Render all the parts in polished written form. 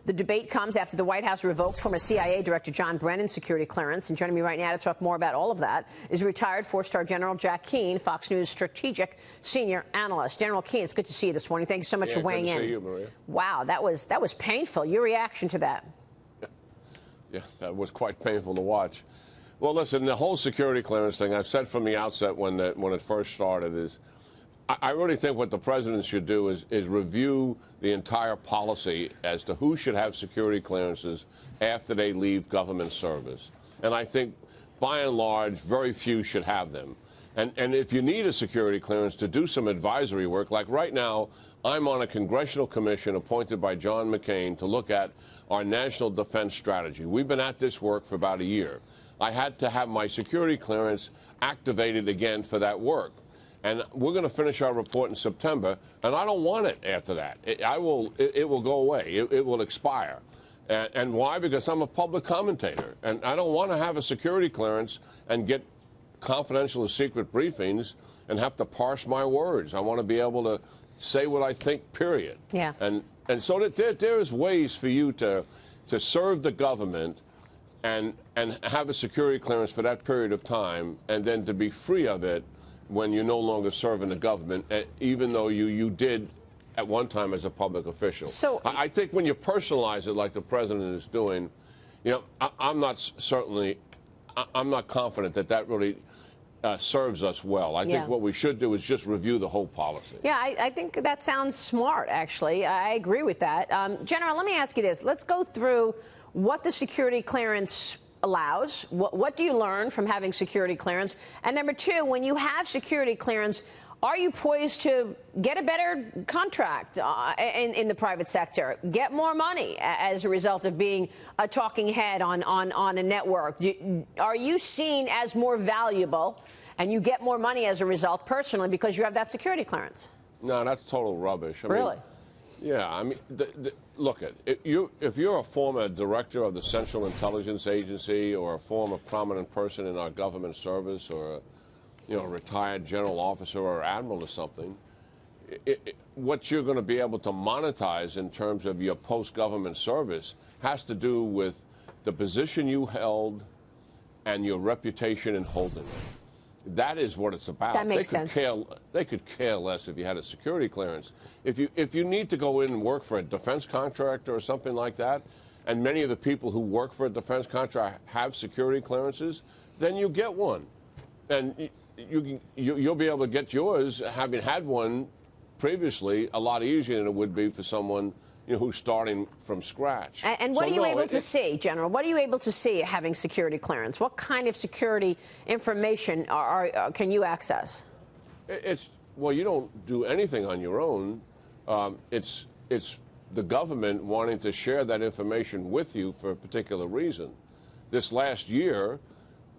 The debate comes after the White House revoked former CIA Director John Brennan's security clearance. And joining me right now to talk more about all of that is retired four-star General Jack Keane, Fox News strategic senior analyst. General Keane, it's good to see you this morning. Thank you so much for weighing in. Good to see you, Maria. Wow, that was painful. Your reaction to that? Yeah, that was quite painful to watch. Well, listen, the whole security clearance thing, I've said from the outset when it first started, is I really think what the president should do is review the entire policy as to who should have security clearances after they leave government service. And I think, by and large, very few should have them. And if you need a security clearance to do some advisory work, like right now, I'm on a congressional commission appointed by John McCain to look at our national defense strategy. We've been at this work for about a year. I had to have my security clearance activated again for that work. And we're going to finish our report in September, and I don't want it after that. It will go away. It will expire. And why? Because I'm a public commentator, and I don't want to have a security clearance and get confidential or secret briefings and have to parse my words. I want to be able to say what I think, period. Yeah. And so there is ways for you to serve the government and have a security clearance for that period of time, and then to be free of it when you're no longer serving the government, even though you did at one time as a public official. So I think when you personalize it like the president is doing, I'm not confident that really serves us well. I think what we should do is just review the whole policy. Yeah, I think that sounds smart, actually. I agree with that. General, let me ask you this. Let's go through what the security clearance allows. What do you learn from having security clearance? And number two, when you have security clearance, are you poised to get a better contract in the private sector, get more money as a result of being a talking head on a network? Are you seen as more valuable and you get more money as a result personally because you have that security clearance? No, that's total rubbish. Really? Yeah, I mean, look, if you're a former director of the Central Intelligence Agency or a former prominent person in our government service or a retired general officer or admiral or something, what you're going to be able to monetize in terms of your post-government service has to do with the position you held and your reputation in holding it. That is what it's about. That makes sense. They could care less if you had a security clearance. If you need to go in and work for a defense contractor or something like that, and many of the people who work for a defense contractor have security clearances, then you get one. And you'll be able to get yours, having had one previously, a lot easier than it would be for someone who's starting from scratch. And what are you able to see, General? What are you able to see having security clearance? What kind of security information can you access? Well, you don't do anything on your own. It's the government wanting to share that information with you for a particular reason. This last year,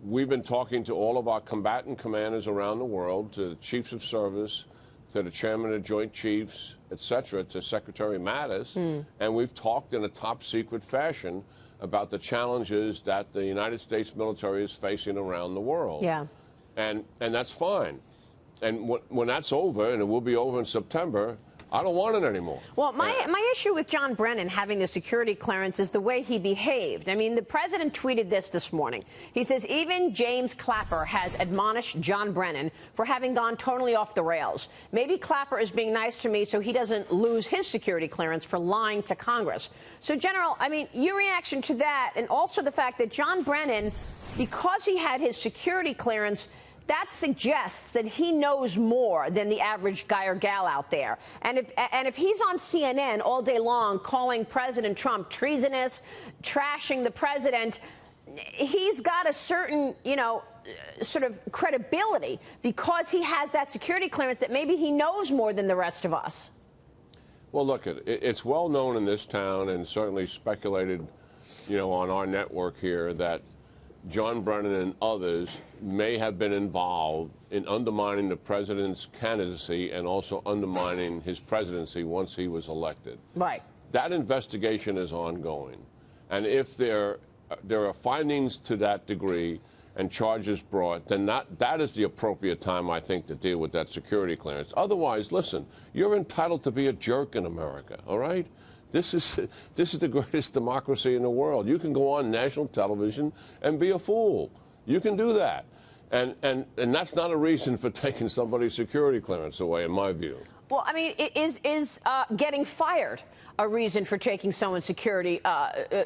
we've been talking to all of our combatant commanders around the world, to the chiefs of service, to the chairman of Joint Chiefs, et cetera, to Secretary Mattis, and we've talked in a top-secret fashion about the challenges that the United States military is facing around the world. Yeah. And that's fine. And when that's over, and it will be over in September, I don't want it anymore. Well, my issue with John Brennan having the security clearance is the way he behaved. I mean, the president tweeted this morning. He says, even James Clapper has admonished John Brennan for having gone totally off the rails. Maybe Clapper is being nice to me so he doesn't lose his security clearance for lying to Congress. So, General, I mean, your reaction to that, and also the fact that John Brennan, because he had his security clearance, that suggests that he knows more than the average guy or gal out there. And if he's on CNN all day long calling President Trump treasonous, trashing the president, he's got a certain, sort of credibility because he has that security clearance that maybe he knows more than the rest of us. Well, look, it's well known in this town and certainly speculated, on our network here that John Brennan and others may have been involved in undermining the president's candidacy and also undermining his presidency once he was elected. Right. That investigation is ongoing. And if there are findings to that degree and charges brought, then that is the appropriate time, I think, to deal with that security clearance. Otherwise, listen, you're entitled to be a jerk in America, all right? This is the greatest democracy in the world. You can go on national television and be a fool. You can do that. And that's not a reason for taking somebody's security clearance away, in my view. Well, I mean, is getting fired a reason for taking someone's security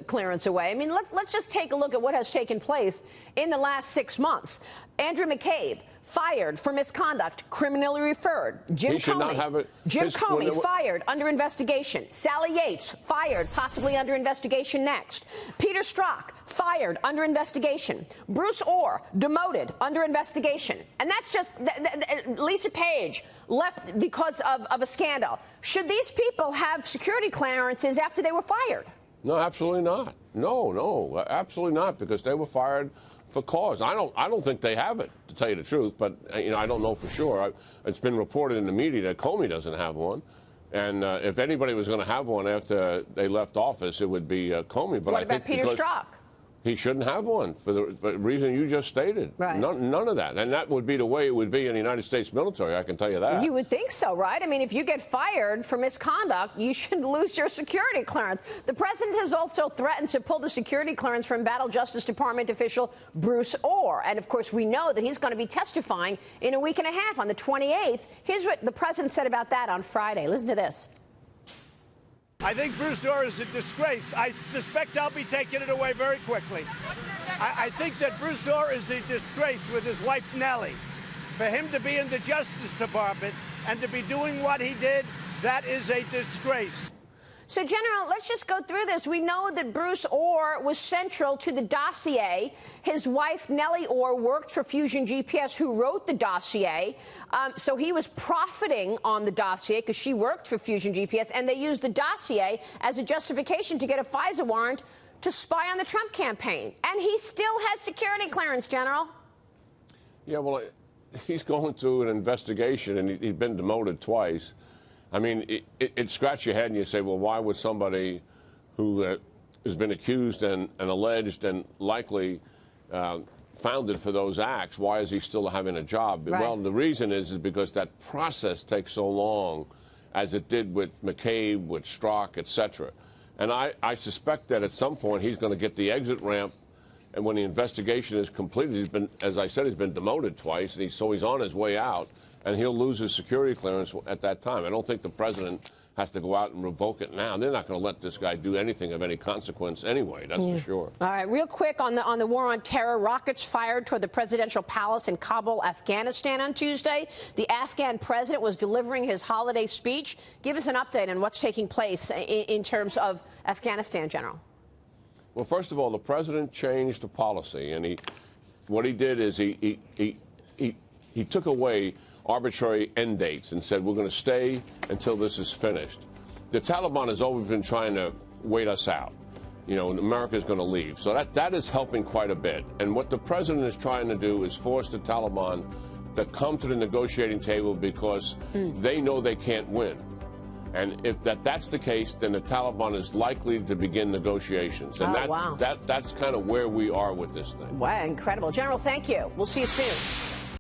clearance away? I mean, let's just take a look at what has taken place in the last 6 months. Andrew McCabe, fired for misconduct, criminally referred. Jim Comey, fired, under investigation. Sally Yates, fired, possibly under investigation next. Peter Strzok, fired, under investigation. Bruce Orr, demoted, under investigation. And that's just Lisa Page left because of a scandal. Should these people have security clearances after they were fired? No, absolutely not. No, absolutely not, because they were fired for cause. I don't think they have it, to tell you the truth, but I don't know for sure. It's been reported in the media that Comey doesn't have one, and if anybody was going to have one after they left office, it would be Comey. But what about Peter Strzok? He shouldn't have one for the reason you just stated. Right. None of that. And that would be the way it would be in the United States military, I can tell you that. You would think so, right? I mean, if you get fired for misconduct, you should lose your security clearance. The president has also threatened to pull the security clearance from Battle Justice Department official Bruce Orr. And, of course, we know that he's going to be testifying in a week and a half on the 28th. Here's what the president said about that on Friday. Listen to this. I think Bruce Orr is a disgrace. I suspect I'll be taking it away very quickly. I think that Bruce Orr is a disgrace with his wife, Nellie. For him to be in the Justice Department and to be doing what he did, that is a disgrace. So, General, let's just go through this. We know that Bruce Orr was central to the dossier. His wife, Nellie Orr, worked for Fusion GPS, who wrote the dossier. So he was profiting on the dossier because she worked for Fusion GPS, and they used the dossier as a justification to get a FISA warrant to spy on the Trump campaign. And he still has security clearance, General. Yeah, well, he's going through an investigation, and he's been demoted twice. I mean, it scratch your head and you say, well, why would somebody who has been accused and alleged and likely founded for those acts, why is he still having a job? Right. Well, the reason is because that process takes so long, as it did with McCabe, with Strzok, et cetera. And I suspect that at some point he's going to get the exit ramp, and when the investigation is completed, he's been, as I said, he's been demoted twice, and so he's on his way out. And he'll lose his security clearance at that time. I don't think the president has to go out and revoke it now. They're not going to let this guy do anything of any consequence anyway, that's for sure. All right, real quick on the war on terror. Rockets fired toward the presidential palace in Kabul, Afghanistan on Tuesday. The Afghan president was delivering his holiday speech. Give us an update on what's taking place in terms of Afghanistan, General. Well, first of all, the president changed the policy, and what he did is he took away arbitrary end dates and said, we're going to stay until this is finished. The Taliban has always been trying to wait us out. America is going to leave. So that is helping quite a bit. And what the president is trying to do is force the Taliban to come to the negotiating table because they know they can't win. And if that's the case, then the Taliban is likely to begin negotiations. And wow. that's kind of where we are with this thing. Wow, incredible. General, thank you. We'll see you soon.